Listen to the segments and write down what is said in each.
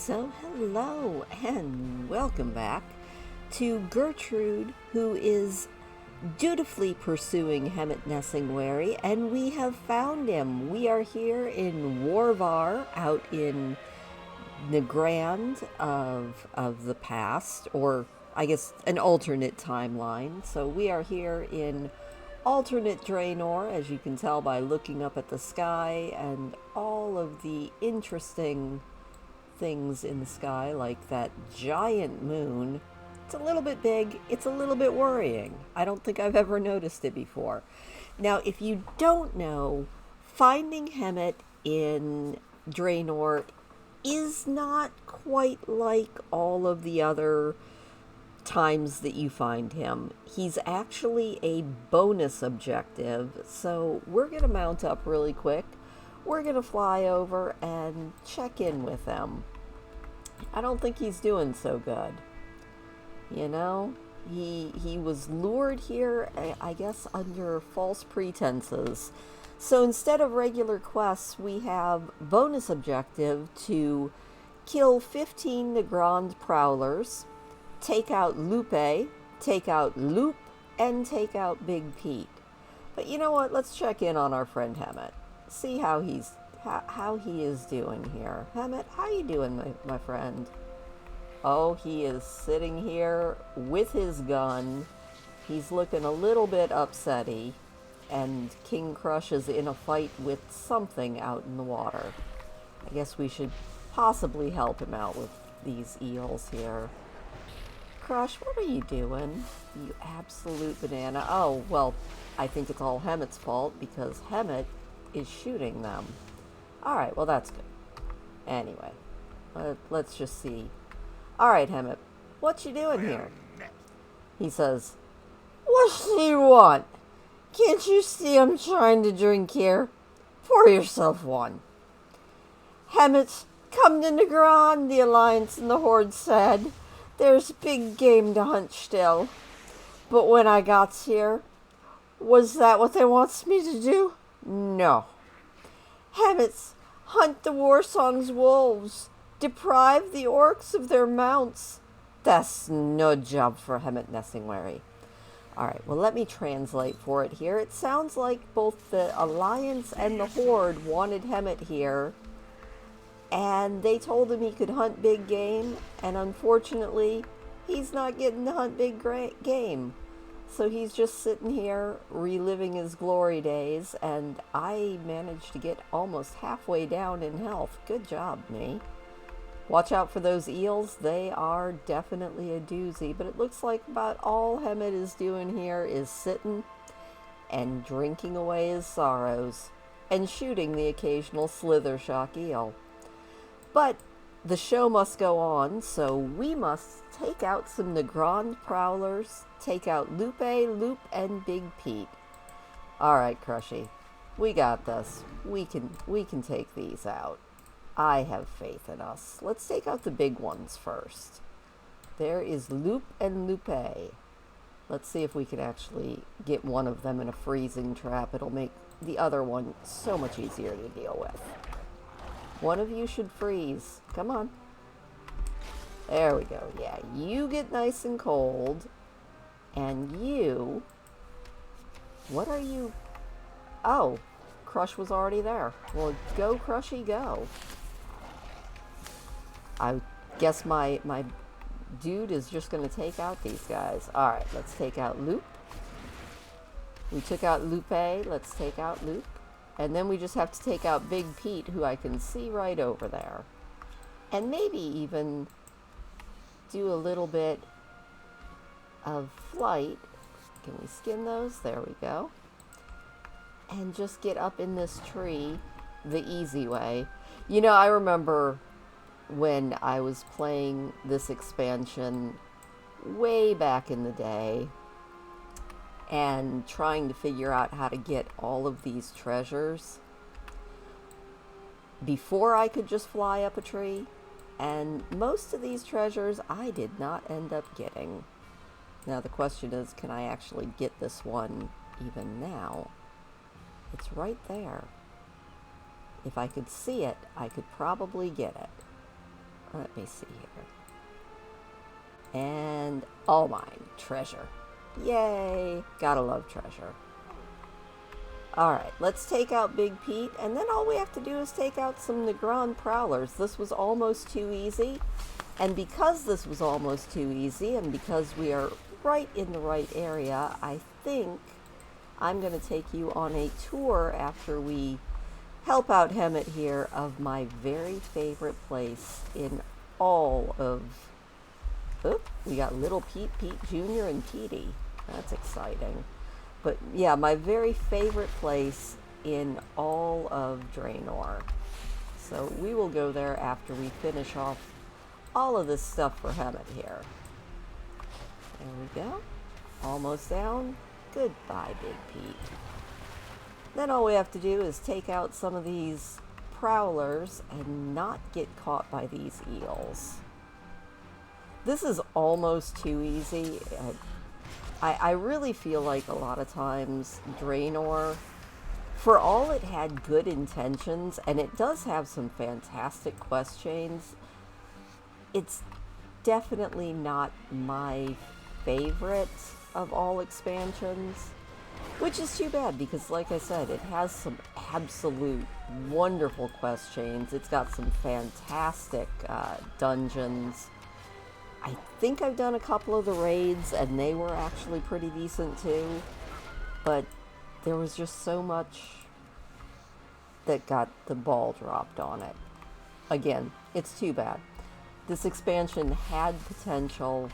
So hello and welcome back to Gertrude, who is dutifully pursuing Hemet Nesingwary, and we have found him. We are here in Warvar, out in Nagrand of the past, or I guess an alternate timeline. So we are here in alternate Draenor, as you can tell by looking up at the sky and all of the interesting things in the sky, like that giant moon. It's a little bit big, it's a little bit worrying. I don't think I've ever noticed it before. Now, if you don't know, finding Hemet in Draenor is not quite like all of the other times that you find him. He's actually a bonus objective, so we're going to mount up really quick. We're going to fly over and check in with him. I don't think he's doing so good. You know, he was lured here, I guess, under false pretenses. So instead of regular quests, we have bonus objective to kill 15 Nagrand prowlers, take out Lupe, take out Loop, and take out Big Pete. But you know what? Let's check in on our friend Hemet. See how he is doing here. Hemet, how you doing, my friend? Oh, he is sitting here with his gun. He's looking a little bit upsetty, and King Crush is in a fight with something out in the water. I guess we should possibly help him out with these eels here. Crush, what are you doing? You absolute banana. Oh, well, I think it's all Hemet's fault because Hemet is shooting them. Alright, well that's good. Anyway, let's just see. Alright, Hemet, what you doing here? He says, what do you want? Can't you see I'm trying to drink here? Pour yourself one. Hemet, come to Nagrand, the Alliance and the Horde said. There's big game to hunt still. But when I got here, was that what they wants me to do? No. Hemets, hunt the Warsong's wolves. Deprive the orcs of their mounts. That's no job for Hemet Nesingwary. Alright, well, let me translate for it here. It sounds like both the Alliance and the Horde wanted Hemet here, and they told him he could hunt big game, and unfortunately, he's not getting to hunt big game. So he's just sitting here reliving his glory days, and I managed to get almost halfway down in health. Good job, me. Watch out for those eels. They are definitely a doozy, but it looks like about all Hemet is doing here is sitting and drinking away his sorrows and shooting the occasional slithershock eel. But the show must go on, so we must take out some Nagrand prowlers, take out Lupe, Loop, and Big Pete. Alright, Crushy, we got this. We can take these out. I have faith in us. Let's take out the big ones first. There is Loop and Lupe. Let's see if we can actually get one of them in a freezing trap. It'll make the other one so much easier to deal with. One of you should freeze. Come on. There we go. Yeah, you get nice and cold. And you... What are you... Oh, Crush was already there. Well, go, Crushy, go. I guess my dude is just going to take out these guys. Alright, let's take out Loop. We took out Lupe. Let's take out Loop. And then we just have to take out Big Pete, who I can see right over there. And maybe even do a little bit of flight. Can we skin those? There we go. And just get up in this tree the easy way. You know, I remember when I was playing this expansion way back in the day and trying to figure out how to get all of these treasures before I could just fly up a tree, and most of these treasures I did not end up getting. Now the question is, can I actually get this one even now? It's right there. If I could see it, I could probably get it. Let me see here. And all mine. Treasure. Yay! Gotta love treasure. Alright, let's take out Big Pete, and then all we have to do is take out some Nagrand prowlers. This was almost too easy, and because this was almost too easy, and because we are right in the right area, I think I'm going to take you on a tour after we help out Hemet here of my very favorite place in all of... Oop, we got Little Pete, Pete Jr., and Petey. That's exciting. But yeah, my very favorite place in all of Draenor. So we will go there after we finish off all of this stuff for Hemet here. There we go. Almost down. Goodbye, Big Pete. Then all we have to do is take out some of these prowlers and not get caught by these eels. This is almost too easy. I really feel like a lot of times Draenor, for all it had good intentions, and it does have some fantastic quest chains, it's definitely not my favorite of all expansions, which is too bad because, like I said, it has some absolute wonderful quest chains. It's got some fantastic dungeons. I think I've done a couple of the raids, and they were actually pretty decent too, but there was just so much that got the ball dropped on it. Again, it's too bad. This expansion had potential,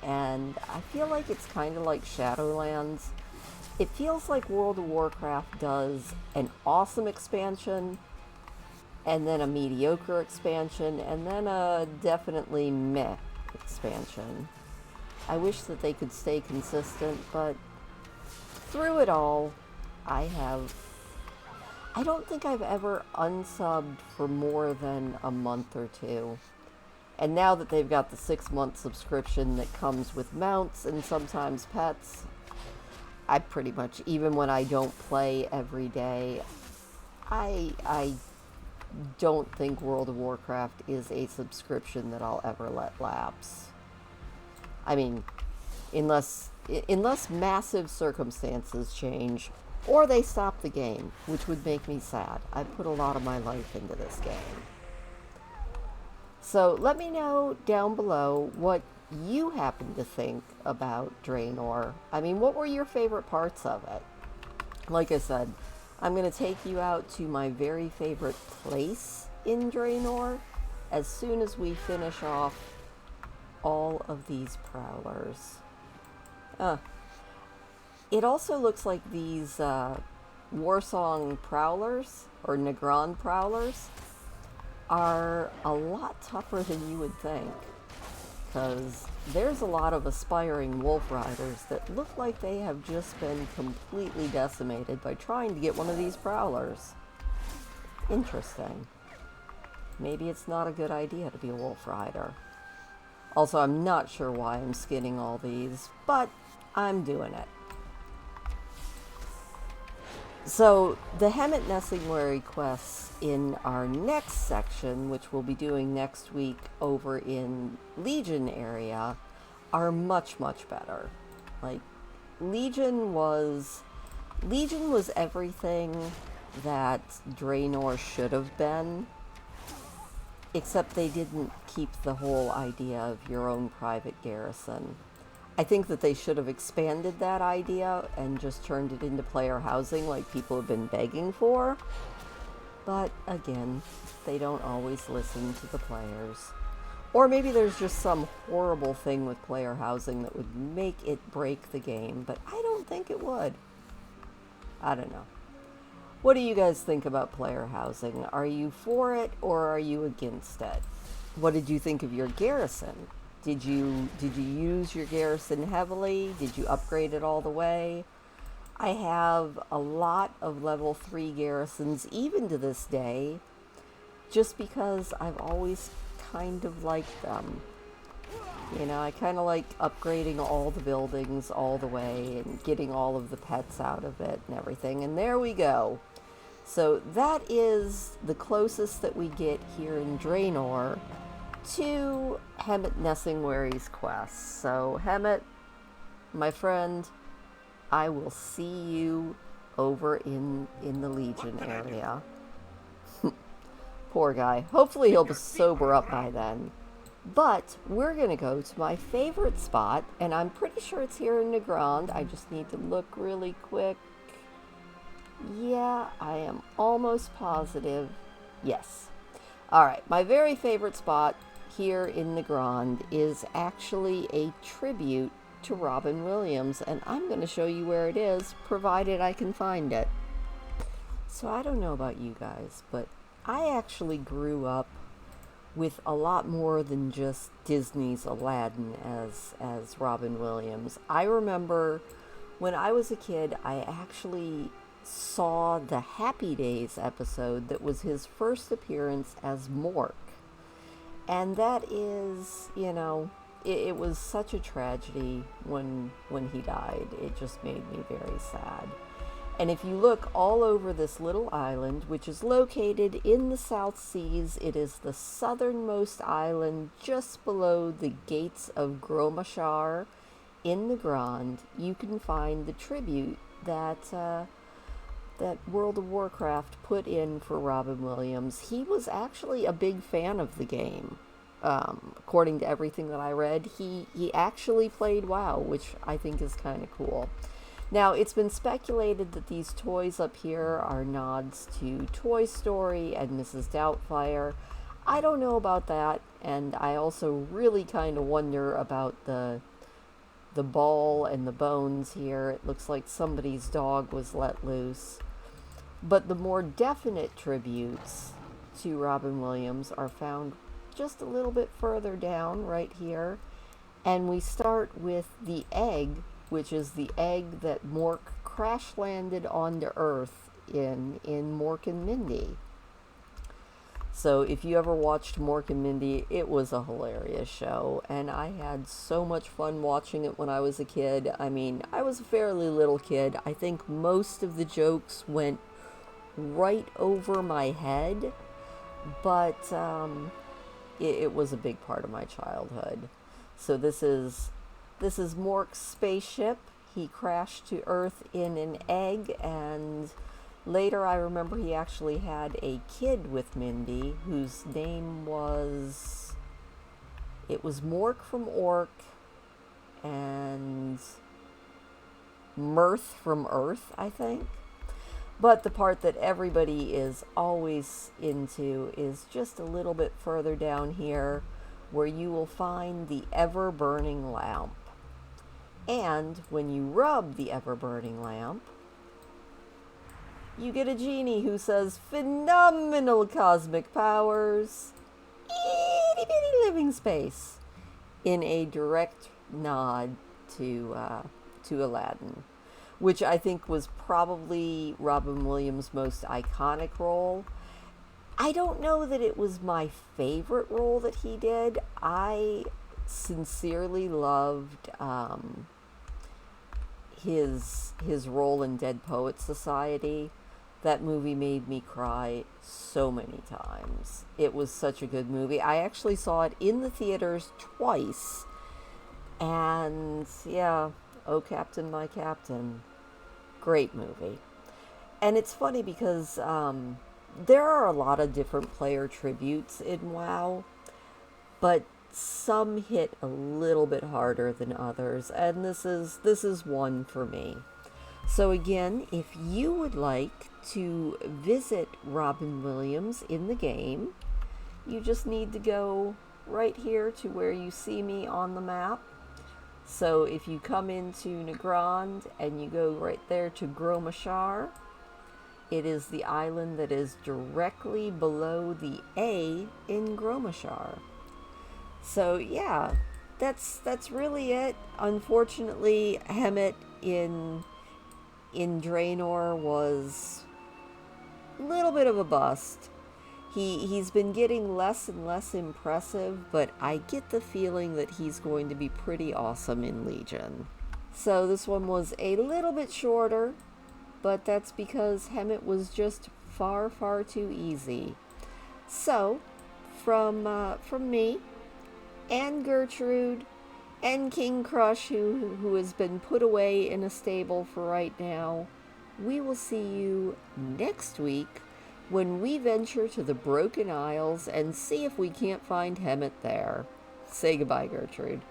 and I feel like it's kind of like Shadowlands. It feels like World of Warcraft does an awesome expansion, and then a mediocre expansion, and then a definitely meh expansion. I wish that they could stay consistent, but through it all, I don't think I've ever unsubbed for more than a month or two. And now that they've got the 6-month subscription that comes with mounts and sometimes pets, I pretty much, even when I don't play every day, I don't think World of Warcraft is a subscription that I'll ever let lapse. I mean, unless massive circumstances change, or they stop the game, which would make me sad. I put a lot of my life into this game. So let me know down below what you happen to think about Draenor. I mean, what were your favorite parts of it? Like I said, I'm going to take you out to my very favorite place in Draenor as soon as we finish off all of these prowlers. It also looks like these Warsong prowlers, or Nagrand prowlers, are a lot tougher than you would think, because there's a lot of aspiring wolf riders that look like they have just been completely decimated by trying to get one of these prowlers. Interesting. Maybe it's not a good idea to be a wolf rider. Also, I'm not sure why I'm skinning all these, but I'm doing it. So, the Hemet Nesingwary quests in our next section, which we'll be doing next week over in Legion area, are much, much better. Like, Legion was everything that Draenor should have been, except they didn't keep the whole idea of your own private garrison. I think that they should have expanded that idea and just turned it into player housing like people have been begging for. But again, they don't always listen to the players. Or maybe there's just some horrible thing with player housing that would make it break the game, but I don't think it would. I don't know. What do you guys think about player housing? Are you for it or are you against it? What did you think of your garrison? Did you use your garrison heavily? Did you upgrade it all the way? I have a lot of level 3 garrisons, even to this day, just because I've always kind of liked them. You know, I kind of like upgrading all the buildings all the way and getting all of the pets out of it and everything. And there we go. So that is the closest that we get here in Draenor to Hemet Nesingwary's quest. So, Hemet, my friend, I will see you over in the Legion area. Poor guy. Hopefully he'll sober up by then. But we're going to go to my favorite spot, and I'm pretty sure it's here in Nagrand. I just need to look really quick. Yeah, I am almost positive. Yes. Alright, my very favorite spot here in Nagrand is actually a tribute to Robin Williams, and I'm going to show you where it is, provided I can find it. So I don't know about you guys, but I actually grew up with a lot more than just Disney's Aladdin as Robin Williams. I remember when I was a kid, I actually saw the Happy Days episode that was his first appearance as Mork. And that is, you know, it was such a tragedy when he died. It just made me very sad. And if you look all over this little island, which is located in the South Seas, it is the southernmost island just below the gates of Gromashar in Nagrand. You can find the tribute that World of Warcraft put in for Robin Williams. He was actually a big fan of the game. According to everything that I read, he actually played WoW, which I think is kind of cool. Now, it's been speculated that these toys up here are nods to Toy Story and Mrs. Doubtfire. I don't know about that, and I also really kind of wonder about the ball and the bones here. It looks like somebody's dog was let loose. But the more definite tributes to Robin Williams are found just a little bit further down right here. And we start with the egg, which is the egg that Mork crash landed onto Earth in Mork and Mindy. So if you ever watched Mork and Mindy, it was a hilarious show, and I had so much fun watching it when I was a kid. I mean, I was a fairly little kid. I think most of the jokes went right over my head, but it was a big part of my childhood. So this is Mork's spaceship. He crashed to Earth in an egg, and later I remember he actually had a kid with Mindy whose name was... It was Mork from Ork and Mirth from Earth, I think. But the part that everybody is always into is just a little bit further down here, where you will find the ever-burning lamp. And when you rub the ever-burning lamp, you get a genie who says, "Phenomenal cosmic powers, itty-bitty living space," in a direct nod to Aladdin, which I think was probably Robin Williams' most iconic role. I don't know that it was my favorite role that he did. I sincerely loved his role in Dead Poets Society. That movie made me cry so many times. It was such a good movie. I actually saw it in the theaters twice. And yeah, Oh Captain, My Captain. Great movie. And it's funny because there are a lot of different player tributes in WoW, but some hit a little bit harder than others, and this is one for me. So again, if you would like to visit Robin Williams in the game, you just need to go right here to where you see me on the map. So if you come into Nagrand and you go right there to Gromashar, it is the island that is directly below the A in Gromashar. So yeah, that's really it. Unfortunately, Hemet in Draenor was a little bit of a bust. He's been getting less and less impressive, but I get the feeling that he's going to be pretty awesome in Legion. So this one was a little bit shorter, but that's because Hemet was just far, far too easy. So, from me, and Gertrude, and King Crush, who has been put away in a stable for right now. We will see you next week when we venture to the Broken Isles and see if we can't find Hemet there. Say goodbye, Gertrude.